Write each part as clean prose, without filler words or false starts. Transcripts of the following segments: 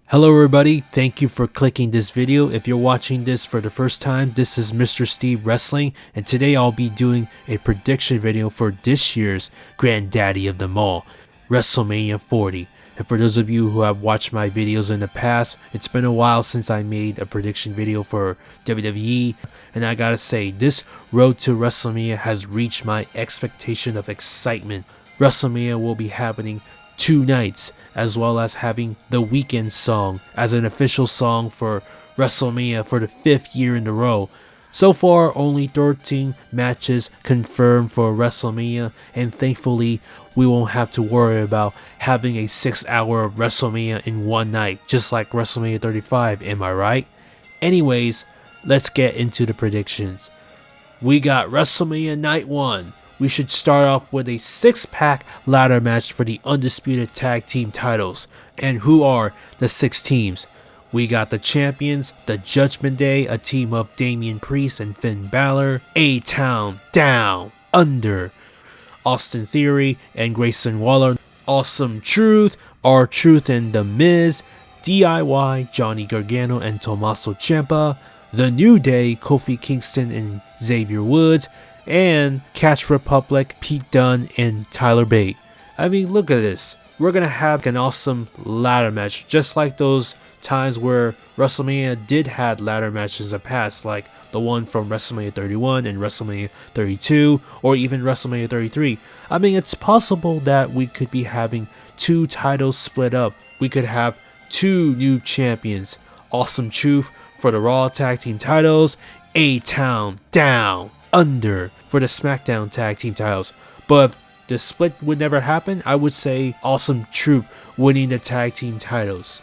Hello everybody, thank you for clicking this video. If you're watching this for the first time, this is Mr. Steve Wrestling, and today I'll be doing a prediction video for this year's granddaddy of them all, Wrestlemania 40. And for those of you who have watched my videos in the past, it's been a while since I made a prediction video for WWE, and I gotta say, this road to WrestleMania has reached my expectation of excitement. WrestleMania will be happening 2 nights, as well as having the Weekend song as an official song for WrestleMania for the 5th year in a row. So far, only 13 matches confirmed for WrestleMania, and thankfully, we won't have to worry about having a 6-hour WrestleMania in one night, just like WrestleMania 35, am I right? Anyways, let's get into the predictions. We got WrestleMania Night 1. We should start off with a 6-pack ladder match for the Undisputed Tag Team titles. And who are the 6 teams? We got the champions, the Judgment Day, a team of Damian Priest and Finn Balor, A-Town, Down, Under, Austin Theory and Grayson Waller, Awesome Truth, R-Truth and The Miz, DIY, Johnny Gargano and Tommaso Ciampa, The New Day, Kofi Kingston and Xavier Woods, and Catch Republic, Pete Dunne, and Tyler Bate. I mean, look at this. We're gonna have an awesome ladder match, just like those times where WrestleMania did have ladder matches in the past, like the one from WrestleMania 31 and WrestleMania 32, or even WrestleMania 33. I mean, it's possible that we could be having 2 titles split up. We could have 2 new champions. Awesome Truth for the Raw Tag Team titles, A-Town, Down, Under for the SmackDown Tag Team titles. But if the split would never happen, I would say Awesome Truth winning the Tag Team titles.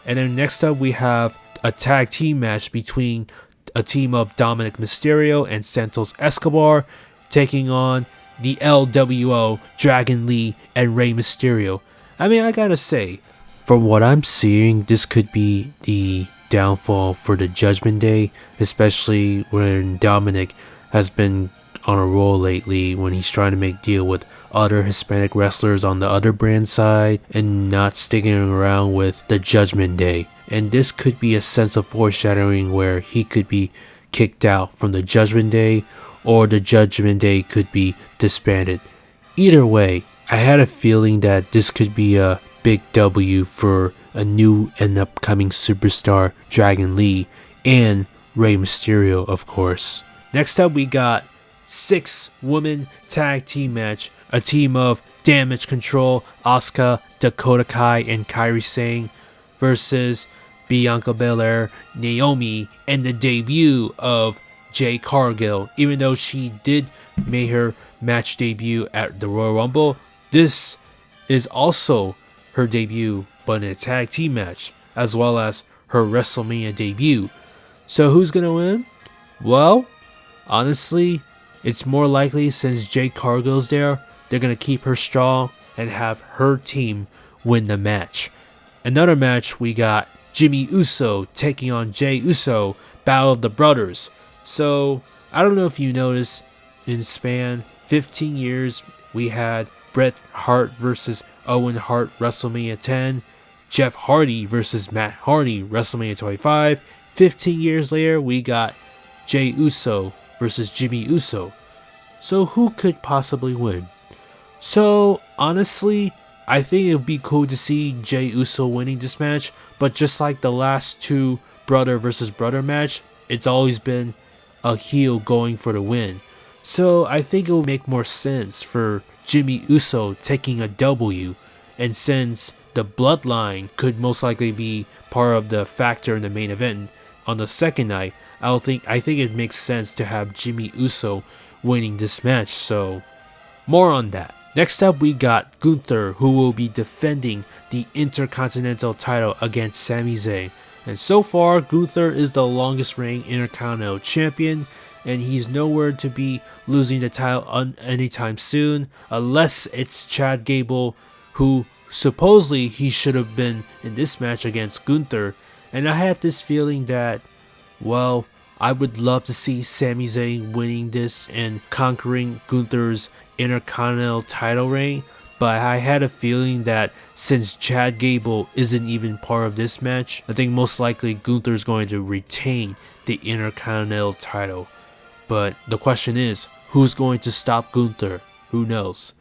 And then next up we have a tag team match between a team of Dominic Mysterio and Santos Escobar taking on the LWO, Dragon Lee and Rey Mysterio. I mean, I gotta say, from what I'm seeing, this could be the downfall for the Judgment Day, especially when Dominic has been on a roll lately when he's trying to make deal with other Hispanic wrestlers on the other brand side and not sticking around with the Judgment Day. And this could be a sense of foreshadowing where he could be kicked out from the Judgment Day, or the Judgment Day could be disbanded. Either way, I had a feeling that this could be a big W for a new and upcoming superstar, Dragon Lee, and Rey Mysterio, of course. Next up, we got 6-woman tag team match. A team of Damage Control, Asuka, Dakota Kai, and Kairi Sane versus Bianca Belair, Naomi, and the debut of Jade Cargill. Even though she did make her match debut at the Royal Rumble, this is also her debut, but in a tag team match, as well as her WrestleMania debut. So who's gonna win? Well, honestly, it's more likely since Jade Cargill's there, they're going to keep her strong and have her team win the match. Another match, we got Jimmy Uso taking on Jey Uso, Battle of the Brothers. So, I don't know if you noticed, in span 15 years, we had Bret Hart versus Owen Hart WrestleMania 10, Jeff Hardy versus Matt Hardy WrestleMania 25. 15 years later, we got Jey Uso versus Jimmy Uso. So who could possibly win? So honestly, I think it would be cool to see Jey Uso winning this match, but just like the last 2 brother versus brother match, it's always been a heel going for the win. So I think it would make more sense for Jimmy Uso taking a W, and since the bloodline could most likely be part of the factor in the main event on the second night, I think it makes sense to have Jimmy Uso winning this match, so more on that. Next up, we got Gunther, who will be defending the Intercontinental title against Sami Zayn. And so far, Gunther is the longest reigning Intercontinental champion, and he's nowhere to be losing the title anytime soon, unless it's Chad Gable, who supposedly he should have been in this match against Gunther. And I had this feeling that, well, I would love to see Sami Zayn winning this and conquering Gunther's Intercontinental title reign, but I had a feeling that since Chad Gable isn't even part of this match, I think most likely Gunther is going to retain the Intercontinental title. But the question is, who's going to stop Gunther? Who knows?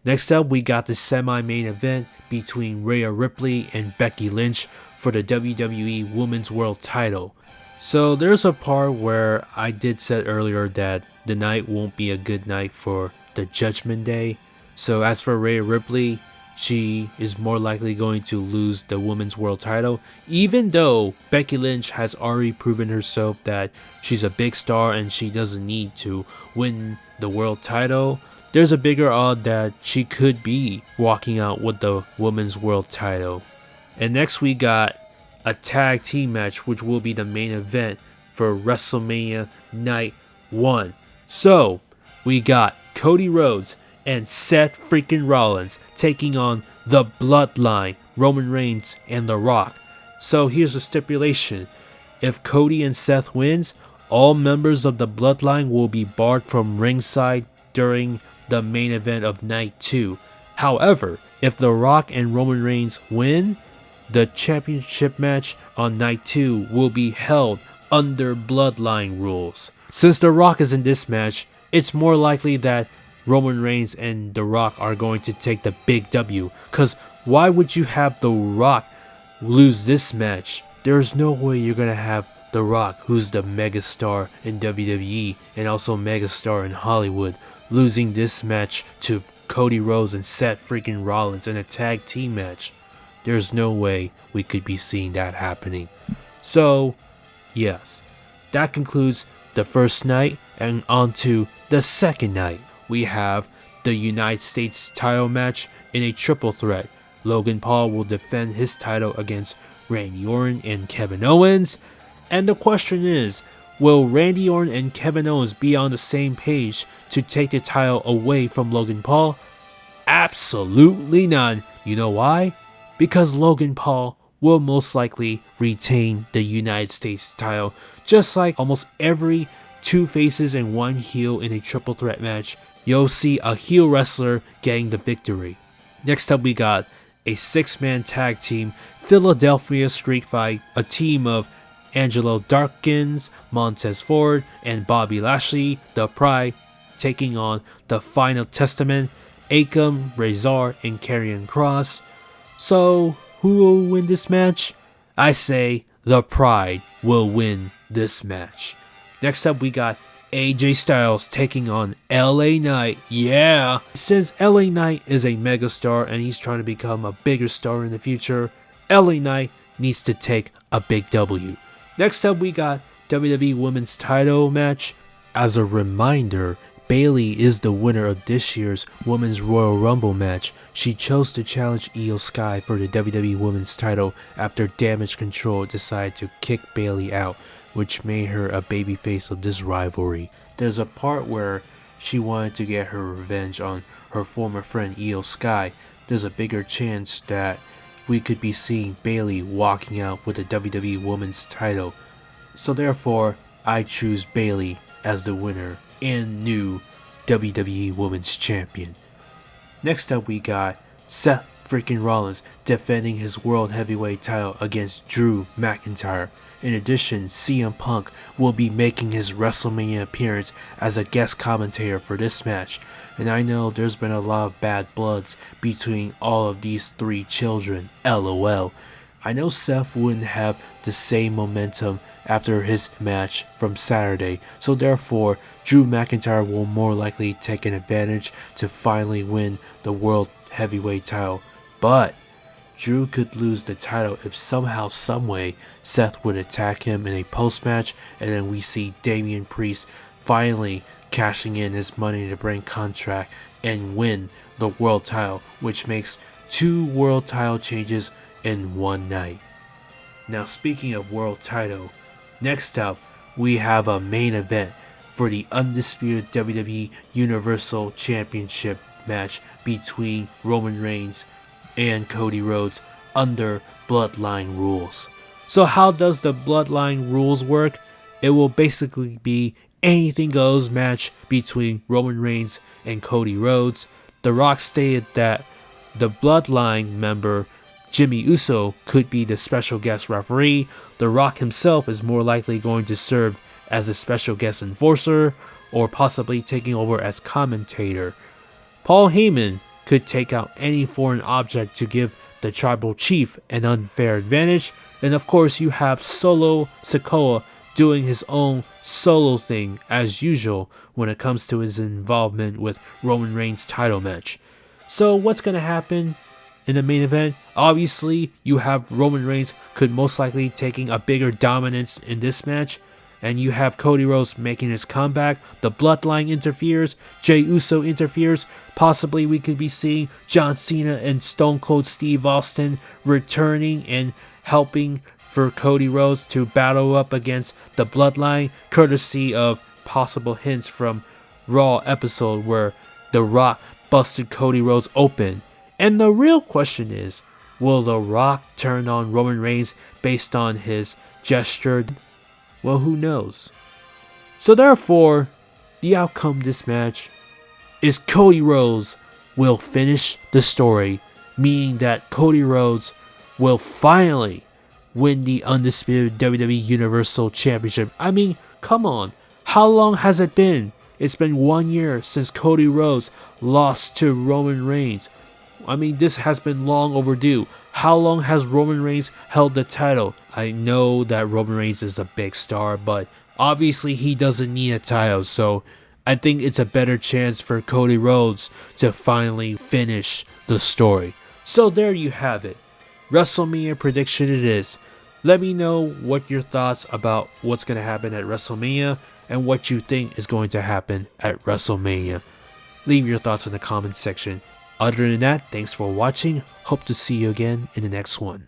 Next up, we got the semi-main event between Rhea Ripley and Becky Lynch for the WWE Women's World title. So there's a part where I did said earlier that the night won't be a good night for the Judgment Day. So as for Rhea Ripley, she is more likely going to lose the Women's World title, even though Becky Lynch has already proven herself that she's a big star and she doesn't need to win the world title. There's a bigger odd that she could be walking out with the Women's World title. And next we got a tag team match, which will be the main event for WrestleMania Night 1. So we got Cody Rhodes and Seth freaking Rollins taking on the Bloodline, Roman Reigns and The Rock. So here's the stipulation: if Cody and Seth wins, all members of the Bloodline will be barred from ringside during the main event of Night 2. However, if The Rock and Roman Reigns win, the championship match on Night 2 will be held under Bloodline rules. Since The Rock is in this match, it's more likely that Roman Reigns and The Rock are going to take the big W. Cause why would you have The Rock lose this match? There's no way you're gonna have The Rock, who's the megastar in WWE and also megastar in Hollywood, losing this match to Cody Rhodes and Seth freaking Rollins in a tag team match. There's no way we could be seeing that happening. So, yes, that concludes the first night, and on to the second night. We have the United States title match in a triple threat. Logan Paul will defend his title against Randy Orton and Kevin Owens. And the question is, will Randy Orton and Kevin Owens be on the same page to take the title away from Logan Paul? Absolutely none. You know why? Because Logan Paul will most likely retain the United States title, just like almost every two faces and one heel in a triple threat match. You'll see a heel wrestler getting the victory. Next up we got a 6-man tag team Philadelphia Street Fight, a team of Angelo Dawkins, Montez Ford, and Bobby Lashley, the Pride, taking on the Final Testament, Akam, Razor, and Karrion Kross. So, who will win this match? I say the Pride will win this match. Next up we got AJ Styles taking on LA Knight. Yeah! Since LA Knight is a megastar and he's trying to become a bigger star in the future, LA Knight needs to take a big W. Next up we got WWE Women's title match. As a reminder, Bayley is the winner of this year's Women's Royal Rumble match. She chose to challenge Io Sky for the WWE Women's title after Damage Control decided to kick Bayley out, which made her a babyface of this rivalry. There's a part where she wanted to get her revenge on her former friend Io Sky. There's a bigger chance that we could be seeing Bayley walking out with the WWE Women's title. So therefore, I choose Bayley as the winner and new WWE Women's Champion. Next up we got Seth freaking Rollins defending his World Heavyweight title against Drew McIntyre. In addition, CM Punk will be making his WrestleMania appearance as a guest commentator for this match. And I know there's been a lot of bad bloods between all of these three children, LOL. I know Seth wouldn't have the same momentum after his match from Saturday, so therefore Drew McIntyre will more likely take an advantage to finally win the World Heavyweight title. But Drew could lose the title if somehow, someway, Seth would attack him in a post-match, and then we see Damian Priest finally cashing in his Money in the Bank contract and win the world title, which makes 2 world title changes in one night. Now speaking of world title, next up we have a main event for the Undisputed WWE Universal Championship match between Roman Reigns and Cody Rhodes under Bloodline rules. So how does the Bloodline rules work? It will basically be anything goes match between Roman Reigns and Cody Rhodes. The Rock stated that the Bloodline member Jimmy Uso could be the special guest referee. The Rock himself is more likely going to serve as a special guest enforcer or possibly taking over as commentator. Paul Heyman could take out any foreign object to give the tribal chief an unfair advantage. And of course you have Solo Sikoa doing his own solo thing as usual when it comes to his involvement with Roman Reigns' title match. So what's going to happen in the main event? Obviously you have Roman Reigns could most likely taking a bigger dominance in this match. And you have Cody Rhodes making his comeback. The Bloodline interferes. Jey Uso interferes. Possibly we could be seeing John Cena and Stone Cold Steve Austin returning and helping for Cody Rhodes to battle up against the Bloodline, courtesy of possible hints from Raw episode where The Rock busted Cody Rhodes open. And the real question is, will The Rock turn on Roman Reigns based on his gesture? Well, who knows? So therefore, the outcome of this match is Cody Rhodes will finish the story, meaning that Cody Rhodes will finally win the Undisputed WWE Universal Championship. I mean, come on. How long has it been? It's been 1 year since Cody Rhodes lost to Roman Reigns. I mean, this has been long overdue. How long has Roman Reigns held the title? I know that Roman Reigns is a big star, but obviously he doesn't need a title, so I think it's a better chance for Cody Rhodes to finally finish the story. So there you have it. WrestleMania prediction it is. Let me know what your thoughts about what's going to happen at WrestleMania and what you think is going to happen at WrestleMania. Leave your thoughts in the comments section. Other than that, thanks for watching. Hope to see you again in the next one.